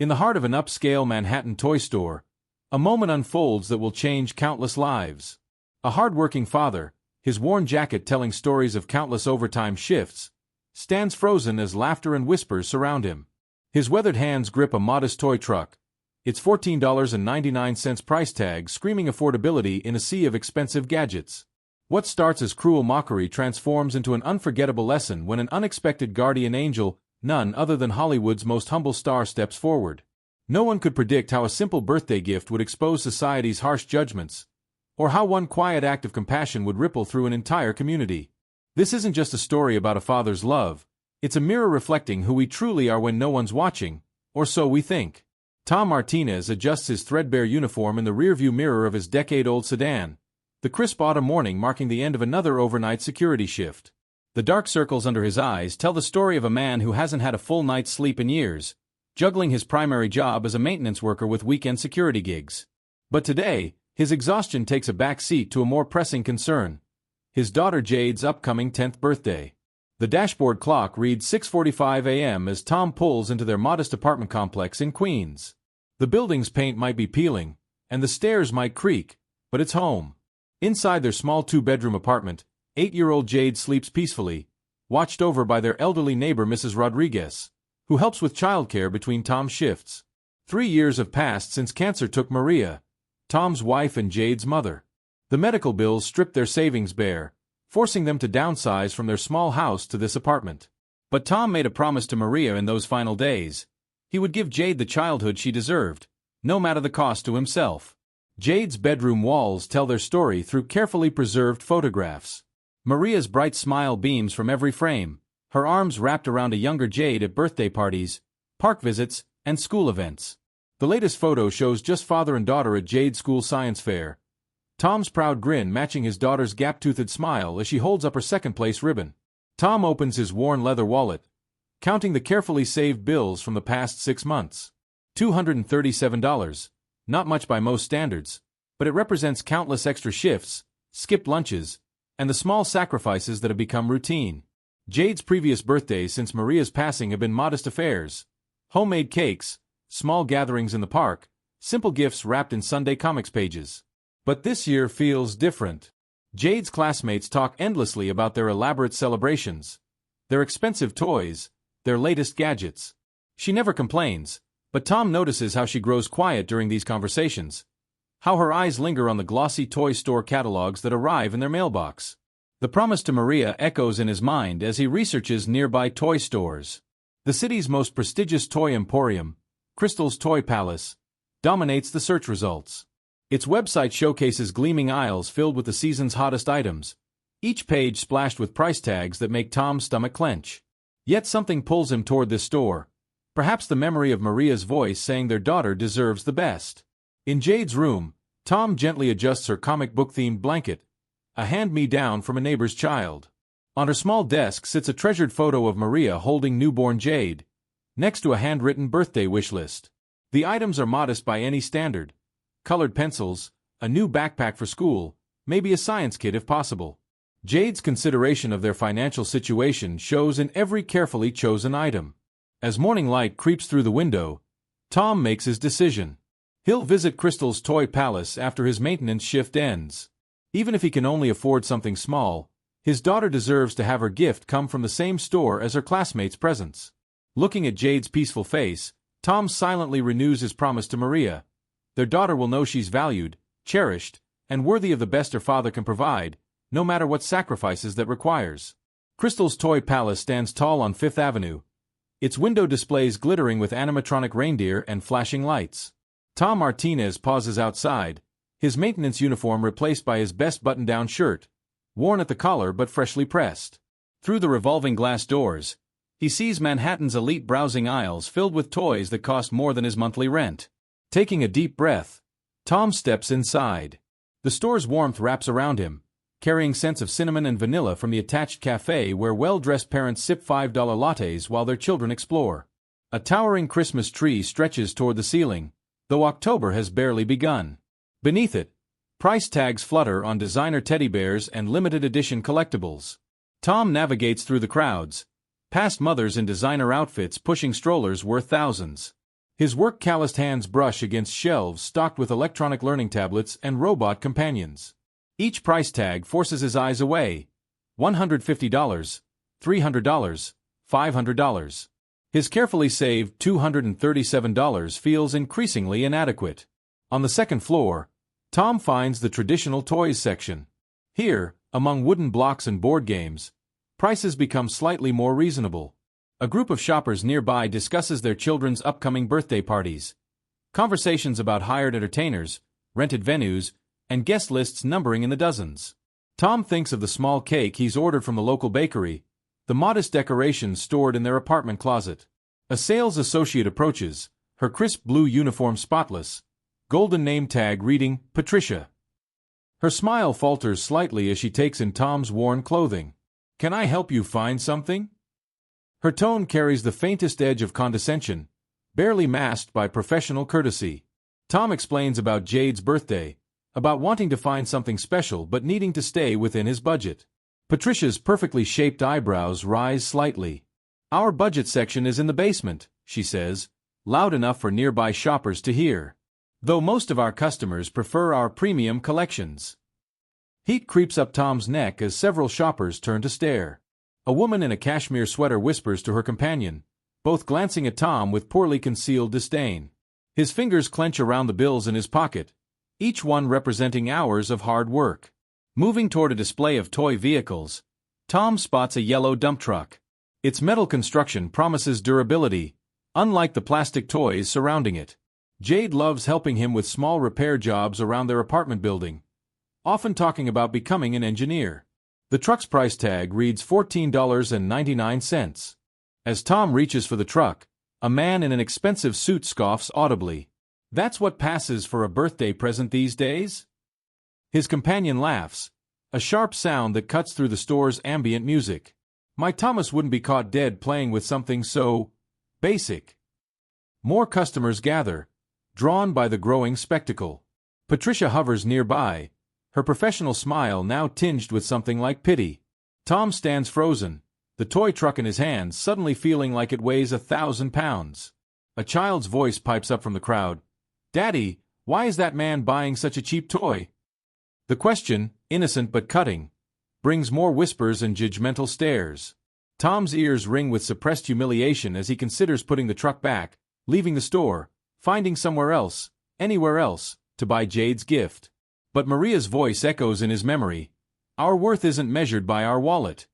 In the heart of an upscale Manhattan toy store, a moment unfolds that will change countless lives. A hard-working father, his worn jacket telling stories of countless overtime shifts, stands frozen as laughter and whispers surround him. His weathered hands grip a modest toy truck, its $14.99 price tag screaming affordability in a sea of expensive gadgets. What starts as cruel mockery transforms into an unforgettable lesson when an unexpected guardian angel, none other than Hollywood's most humble star, steps forward. No one could predict how a simple birthday gift would expose society's harsh judgments, or how one quiet act of compassion would ripple through an entire community. This isn't just a story about a father's love, it's a mirror reflecting who we truly are when no one's watching, or so we think. Tom Martinez adjusts his threadbare uniform in the rearview mirror of his decade-old sedan, the crisp autumn morning marking the end of another overnight security shift. The dark circles under his eyes tell the story of a man who hasn't had a full night's sleep in years, juggling his primary job as a maintenance worker with weekend security gigs. But today, his exhaustion takes a back seat to a more pressing concern: his daughter Jade's upcoming 10th birthday. The dashboard clock reads 6:45 a.m. as Tom pulls into their modest apartment complex in Queens. The building's paint might be peeling, and the stairs might creak, but it's home. Inside their small two-bedroom apartment, 8-year-old Jade sleeps peacefully, watched over by their elderly neighbor Mrs. Rodriguez, who helps with childcare between Tom's shifts. 3 years have passed since cancer took Maria, Tom's wife and Jade's mother. The medical bills stripped their savings bare, forcing them to downsize from their small house to this apartment. But Tom made a promise to Maria in those final days. He would give Jade the childhood she deserved, no matter the cost to himself. Jade's bedroom walls tell their story through carefully preserved photographs. Maria's bright smile beams from every frame, her arms wrapped around a younger Jade at birthday parties, park visits, and school events. The latest photo shows just father and daughter at Jade's school science fair, Tom's proud grin matching his daughter's gap-toothed smile as she holds up her second-place ribbon. Tom opens his worn leather wallet, counting the carefully saved bills from the past 6 months. $237, not much by most standards, but it represents countless extra shifts, skipped lunches, and the small sacrifices that have become routine. Jade's previous birthdays since Maria's passing have been modest affairs: homemade cakes, small gatherings in the park, simple gifts wrapped in Sunday comics pages. But this year feels different. Jade's classmates talk endlessly about their elaborate celebrations, their expensive toys, their latest gadgets. She never complains, but Tom notices how she grows quiet during these conversations, how her eyes linger on the glossy toy store catalogs that arrive in their mailbox. The promise to Maria echoes in his mind as he researches nearby toy stores. The city's most prestigious toy emporium, Crystal's Toy Palace, dominates the search results. Its website showcases gleaming aisles filled with the season's hottest items, each page splashed with price tags that make Tom's stomach clench. Yet something pulls him toward this store, perhaps the memory of Maria's voice saying their daughter deserves the best. In Jade's room, Tom gently adjusts her comic book-themed blanket, a hand-me-down from a neighbor's child. On her small desk sits a treasured photo of Maria holding newborn Jade, next to a handwritten birthday wish list. The items are modest by any standard: colored pencils, a new backpack for school, maybe a science kit if possible. Jade's consideration of their financial situation shows in every carefully chosen item. As morning light creeps through the window, Tom makes his decision. He'll visit Crystal's Toy Palace after his maintenance shift ends. Even if he can only afford something small, his daughter deserves to have her gift come from the same store as her classmates' presents. Looking at Jade's peaceful face, Tom silently renews his promise to Maria. Their daughter will know she's valued, cherished, and worthy of the best her father can provide, no matter what sacrifices that requires. Crystal's Toy Palace stands tall on Fifth Avenue, its window displays glittering with animatronic reindeer and flashing lights. Tom Martinez pauses outside, his maintenance uniform replaced by his best button-down shirt, worn at the collar but freshly pressed. Through the revolving glass doors, he sees Manhattan's elite browsing aisles filled with toys that cost more than his monthly rent. Taking a deep breath, Tom steps inside. The store's warmth wraps around him, carrying scents of cinnamon and vanilla from the attached cafe where well-dressed parents sip $5 lattes while their children explore. A towering Christmas tree stretches toward the ceiling, though October has barely begun. Beneath it, price tags flutter on designer teddy bears and limited edition collectibles. Tom navigates through the crowds, past mothers in designer outfits pushing strollers worth thousands. His work-calloused hands brush against shelves stocked with electronic learning tablets and robot companions. Each price tag forces his eyes away. $150, $300, $500. His carefully saved $237 feels increasingly inadequate. On the second floor, Tom finds the traditional toys section. Here, among wooden blocks and board games, prices become slightly more reasonable. A group of shoppers nearby discusses their children's upcoming birthday parties. Conversations about hired entertainers, rented venues, and guest lists numbering in the dozens. Tom thinks of the small cake he's ordered from the local bakery, the modest decorations stored in their apartment closet. A sales associate approaches, her crisp blue uniform spotless, golden name tag reading, Patricia. Her smile falters slightly as she takes in Tom's worn clothing. "Can I help you find something?" Her tone carries the faintest edge of condescension, barely masked by professional courtesy. Tom explains about Jade's birthday, about wanting to find something special but needing to stay within his budget. Patricia's perfectly shaped eyebrows rise slightly. "Our budget section is in the basement," she says, loud enough for nearby shoppers to hear. "Though most of our customers prefer our premium collections." Heat creeps up Tom's neck as several shoppers turn to stare. A woman in a cashmere sweater whispers to her companion, both glancing at Tom with poorly concealed disdain. His fingers clench around the bills in his pocket, each one representing hours of hard work. Moving toward a display of toy vehicles, Tom spots a yellow dump truck. Its metal construction promises durability, unlike the plastic toys surrounding it. Jade loves helping him with small repair jobs around their apartment building, often talking about becoming an engineer. The truck's price tag reads $14.99. As Tom reaches for the truck, a man in an expensive suit scoffs audibly. "That's what passes for a birthday present these days?" His companion laughs, a sharp sound that cuts through the store's ambient music. "My Thomas wouldn't be caught dead playing with something so basic." More customers gather, drawn by the growing spectacle. Patricia hovers nearby, her professional smile now tinged with something like pity. Tom stands frozen, the toy truck in his hands suddenly feeling like it weighs 1,000 pounds. A child's voice pipes up from the crowd. "Daddy, why is that man buying such a cheap toy?" The question, innocent but cutting, brings more whispers and judgmental stares. Tom's ears ring with suppressed humiliation as he considers putting the truck back, leaving the store, finding somewhere else, anywhere else, to buy Jade's gift. But Maria's voice echoes in his memory. "Our worth isn't measured by our wallet."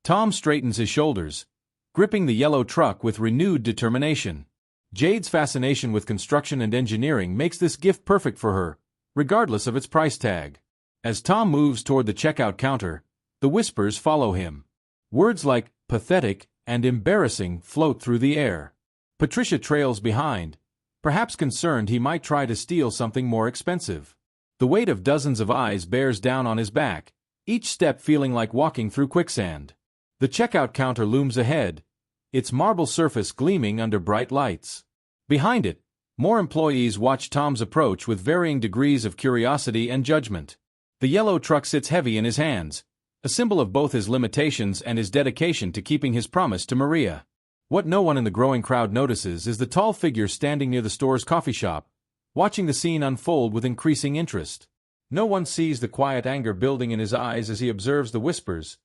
Tom straightens his shoulders, gripping the yellow truck with renewed determination. Jade's fascination with construction and engineering makes this gift perfect for her, regardless of its price tag. As Tom moves toward the checkout counter, the whispers follow him. Words like pathetic and embarrassing float through the air. Patricia trails behind, perhaps concerned he might try to steal something more expensive. The weight of dozens of eyes bears down on his back, each step feeling like walking through quicksand. The checkout counter looms ahead, its marble surface gleaming under bright lights. Behind it, more employees watch Tom's approach with varying degrees of curiosity and judgment. The yellow truck sits heavy in his hands, a symbol of both his limitations and his dedication to keeping his promise to Maria. What no one in the growing crowd notices is the tall figure standing near the store's coffee shop, watching the scene unfold with increasing interest. No one sees the quiet anger building in his eyes as he observes the whispers,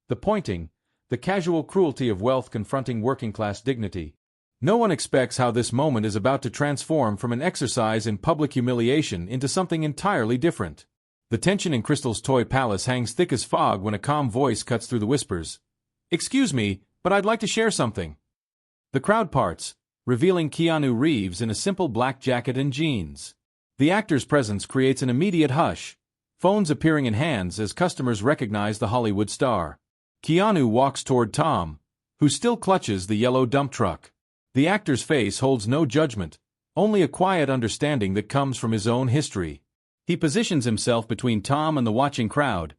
the pointing, the casual cruelty of wealth confronting working-class dignity. No one expects how this moment is about to transform from an exercise in public humiliation into something entirely different. The tension in Crystal's toy palace hangs thick as fog when a calm voice cuts through the whispers. "Excuse me, but I'd like to share something." The crowd parts, revealing Keanu Reeves in a simple black jacket and jeans. The actor's presence creates an immediate hush, phones appearing in hands as customers recognize the Hollywood star. Keanu walks toward Tom, who still clutches the yellow dump truck. The actor's face holds no judgment, only a quiet understanding that comes from his own history. He positions himself between Tom and the watching crowd,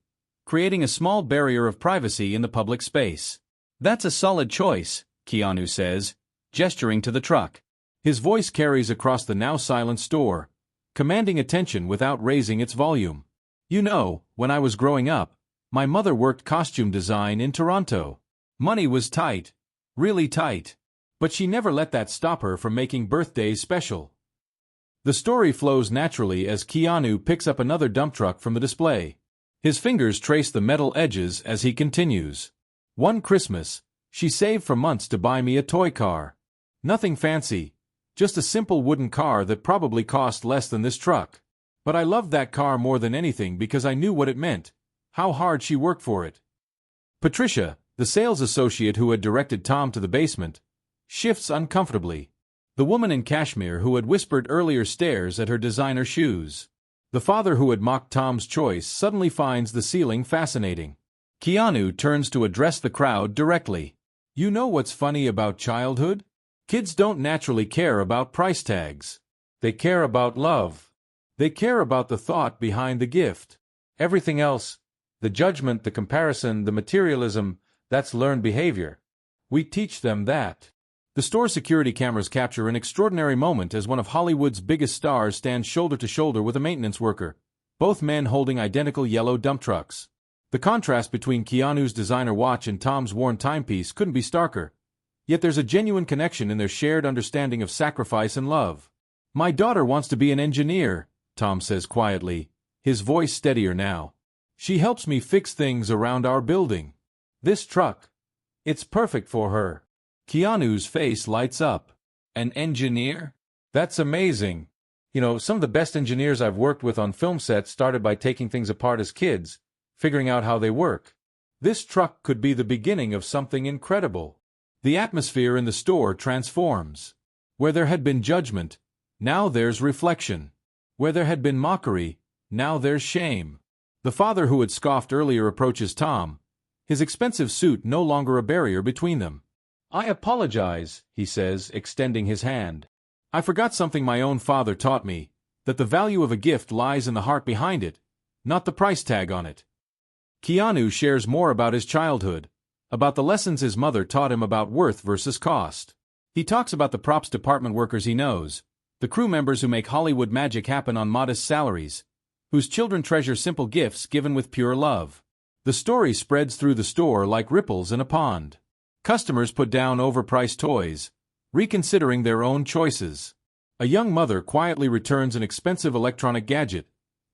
creating a small barrier of privacy in the public space. "That's a solid choice," Keanu says, gesturing to the truck. His voice carries across the now silent store, commanding attention without raising its volume. "You know, when I was growing up, my mother worked costume design in Toronto. Money was tight. Really tight. But she never let that stop her from making birthdays special. The story flows naturally as Keanu picks up another dump truck from the display. His fingers trace the metal edges as he continues. One Christmas, she saved for months to buy me a toy car. Nothing fancy, just a simple wooden car that probably cost less than this truck. But I loved that car more than anything because I knew what it meant, how hard she worked for it. Patricia, the sales associate who had directed Tom to the basement, shifts uncomfortably. The woman in cashmere who had whispered earlier stares at her designer shoes. The father who had mocked Tom's choice suddenly finds the ceiling fascinating. Keanu turns to address the crowd directly. You know what's funny about childhood? Kids don't naturally care about price tags. They care about love. They care about the thought behind the gift. Everything else, the judgment, the comparison, the materialism, that's learned behavior. We teach them that. The store security cameras capture an extraordinary moment as one of Hollywood's biggest stars stands shoulder to shoulder with a maintenance worker, both men holding identical yellow dump trucks. The contrast between Keanu's designer watch and Tom's worn timepiece couldn't be starker. Yet there's a genuine connection in their shared understanding of sacrifice and love. My daughter wants to be an engineer, Tom says quietly, his voice steadier now. She helps me fix things around our building. This truck, it's perfect for her. Keanu's face lights up. An engineer? That's amazing. You know, some of the best engineers I've worked with on film sets started by taking things apart as kids, figuring out how they work. This truck could be the beginning of something incredible. The atmosphere in the store transforms. Where there had been judgment, now there's reflection. Where there had been mockery, now there's shame. The father who had scoffed earlier approaches Tom, his expensive suit no longer a barrier between them. I apologize, he says, extending his hand. I forgot something my own father taught me, that the value of a gift lies in the heart behind it, not the price tag on it. Keanu shares more about his childhood, about the lessons his mother taught him about worth versus cost. He talks about the props department workers he knows, the crew members who make Hollywood magic happen on modest salaries, whose children treasure simple gifts given with pure love. The story spreads through the store like ripples in a pond. Customers put down overpriced toys, reconsidering their own choices. A young mother quietly returns an expensive electronic gadget,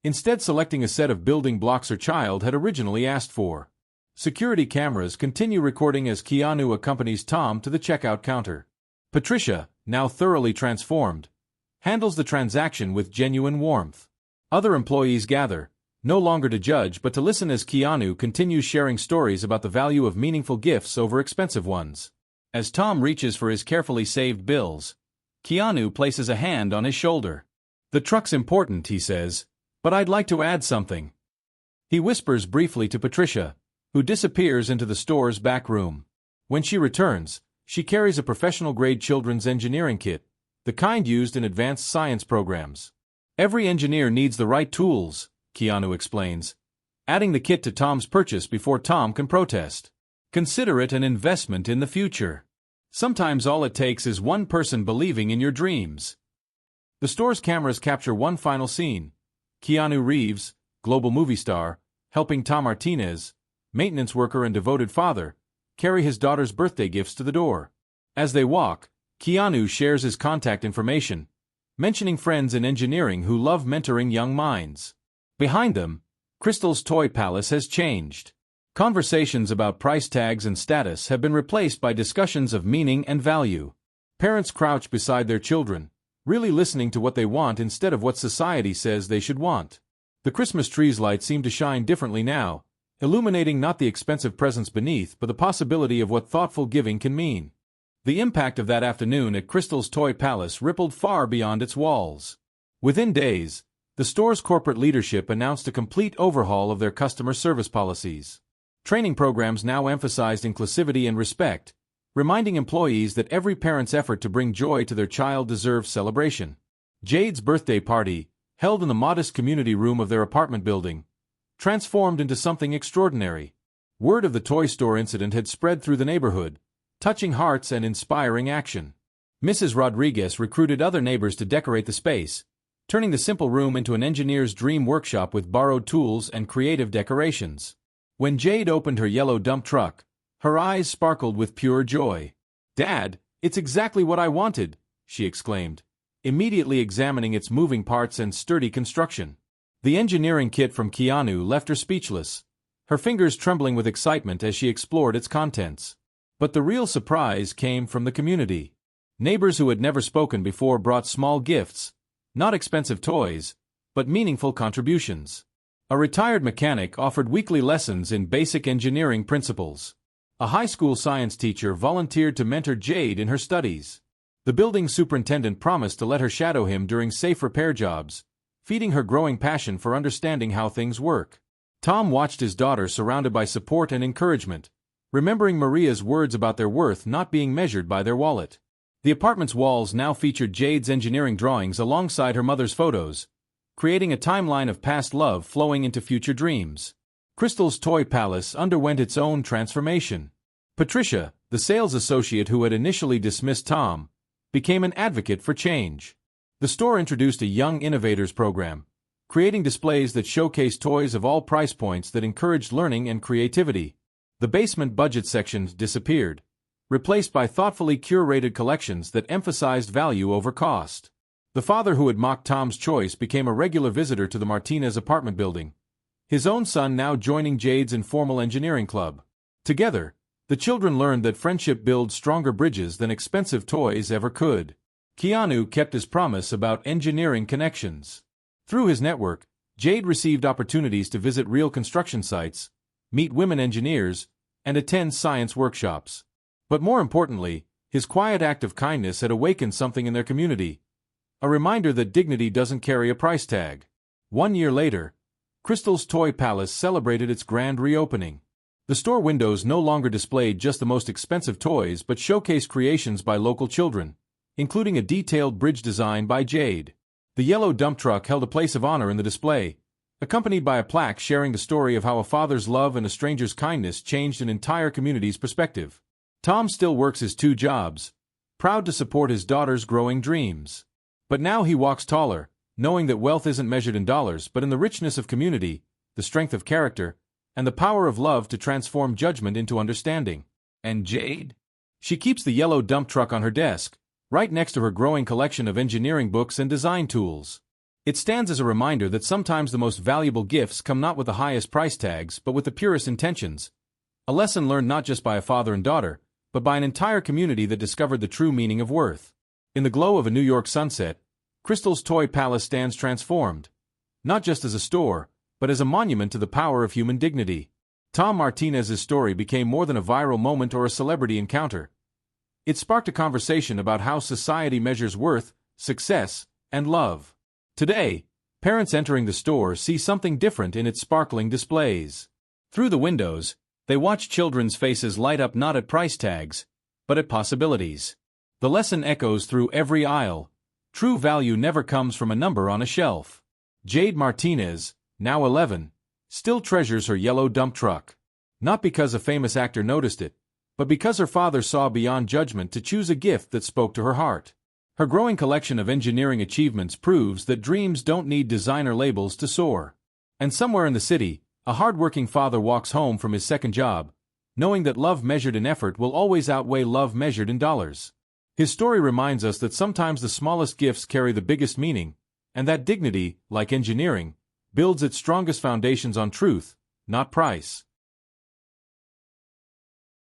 instead selecting a set of building blocks her child had originally asked for. Security cameras continue recording as Keanu accompanies Tom to the checkout counter. Patricia, now thoroughly transformed, handles the transaction with genuine warmth. Other employees gather, no longer to judge but to listen as Keanu continues sharing stories about the value of meaningful gifts over expensive ones. As Tom reaches for his carefully saved bills, Keanu places a hand on his shoulder. The truck's important, he says, but I'd like to add something. He whispers briefly to Patricia, who disappears into the store's back room. When she returns, she carries a professional-grade children's engineering kit, the kind used in advanced science programs. Every engineer needs the right tools, Keanu explains, adding the kit to Tom's purchase before Tom can protest. Consider it an investment in the future. Sometimes all it takes is one person believing in your dreams. The store's cameras capture one final scene. Keanu Reeves, global movie star, helping Tom Martinez, maintenance worker and devoted father, carry his daughter's birthday gifts to the door. As they walk, Keanu shares his contact information, mentioning friends in engineering who love mentoring young minds. Behind them, Crystal's toy palace has changed. Conversations about price tags and status have been replaced by discussions of meaning and value. Parents crouch beside their children, really listening to what they want instead of what society says they should want. The Christmas tree's lights seem to shine differently now, illuminating not the expensive presents beneath but the possibility of what thoughtful giving can mean. The impact of that afternoon at Crystal's toy palace rippled far beyond its walls. Within days, the store's corporate leadership announced a complete overhaul of their customer service policies. Training programs now emphasized inclusivity and respect, reminding employees that every parent's effort to bring joy to their child deserves celebration. Jade's birthday party, held in the modest community room of their apartment building, transformed into something extraordinary. Word of the toy store incident had spread through the neighborhood, touching hearts and inspiring action. Mrs. Rodriguez recruited other neighbors to decorate the space, turning the simple room into an engineer's dream workshop with borrowed tools and creative decorations. When Jade opened her yellow dump truck, her eyes sparkled with pure joy. "Dad, "It's exactly what I wanted," she exclaimed, immediately examining its moving parts and sturdy construction. The engineering kit from Keanu left her speechless, her fingers trembling with excitement as she explored its contents. But the real surprise came from the community. Neighbors who had never spoken before brought small gifts, not expensive toys, but meaningful contributions. A retired mechanic offered weekly lessons in basic engineering principles. A high school science teacher volunteered to mentor Jade in her studies. The building superintendent promised to let her shadow him during safe repair jobs, feeding her growing passion for understanding how things work. Tom watched his daughter surrounded by support and encouragement, remembering Maria's words about their worth not being measured by their wallet. The apartment's walls now featured Jade's engineering drawings alongside her mother's photos, creating a timeline of past love flowing into future dreams. Crystal's toy palace underwent its own transformation. Patricia, the sales associate who had initially dismissed Tom, became an advocate for change. The store introduced a Young Innovators program, creating displays that showcased toys of all price points that encouraged learning and creativity. The basement budget sections disappeared, replaced by thoughtfully curated collections that emphasized value over cost. The father who had mocked Tom's choice became a regular visitor to the Martinez apartment building, his own son now joining Jade's informal engineering club. Together, the children learned that friendship builds stronger bridges than expensive toys ever could. Keanu kept his promise about engineering connections. Through his network, Jade received opportunities to visit real construction sites, meet women engineers, and attend science workshops. But more importantly, his quiet act of kindness had awakened something in their community, a reminder that dignity doesn't carry a price tag. 1 year later, Crystal's Toy Palace celebrated its grand reopening. The store windows no longer displayed just the most expensive toys but showcased creations by local children, including a detailed bridge design by Jade. The yellow dump truck held a place of honor in the display, accompanied by a plaque sharing the story of how a father's love and a stranger's kindness changed an entire community's perspective. Tom still works his 2 jobs, proud to support his daughter's growing dreams. But now he walks taller, knowing that wealth isn't measured in dollars but in the richness of community, the strength of character, and the power of love to transform judgment into understanding. And Jade? She keeps the yellow dump truck on her desk, right next to her growing collection of engineering books and design tools. It stands as a reminder that sometimes the most valuable gifts come not with the highest price tags but with the purest intentions, a lesson learned not just by a father and daughter, but by an entire community that discovered the true meaning of worth. In the glow of a New York sunset, Crystal's Toy Palace stands transformed, not just as a store, but as a monument to the power of human dignity. Tom Martinez's story became more than a viral moment or a celebrity encounter. It sparked a conversation about how society measures worth, success, and love. Today, parents entering the store see something different in its sparkling displays. Through the windows, they watch children's faces light up not at price tags, but at possibilities. The lesson echoes through every aisle. True value never comes from a number on a shelf. Jade Martinez, now 11, still treasures her yellow dump truck. Not because a famous actor noticed it, but because her father saw beyond judgment to choose a gift that spoke to her heart. Her growing collection of engineering achievements proves that dreams don't need designer labels to soar. And somewhere in the city, a hard-working father walks home from his second job, knowing that love measured in effort will always outweigh love measured in dollars. His story reminds us that sometimes the smallest gifts carry the biggest meaning, and that dignity, like engineering, builds its strongest foundations on truth, not price.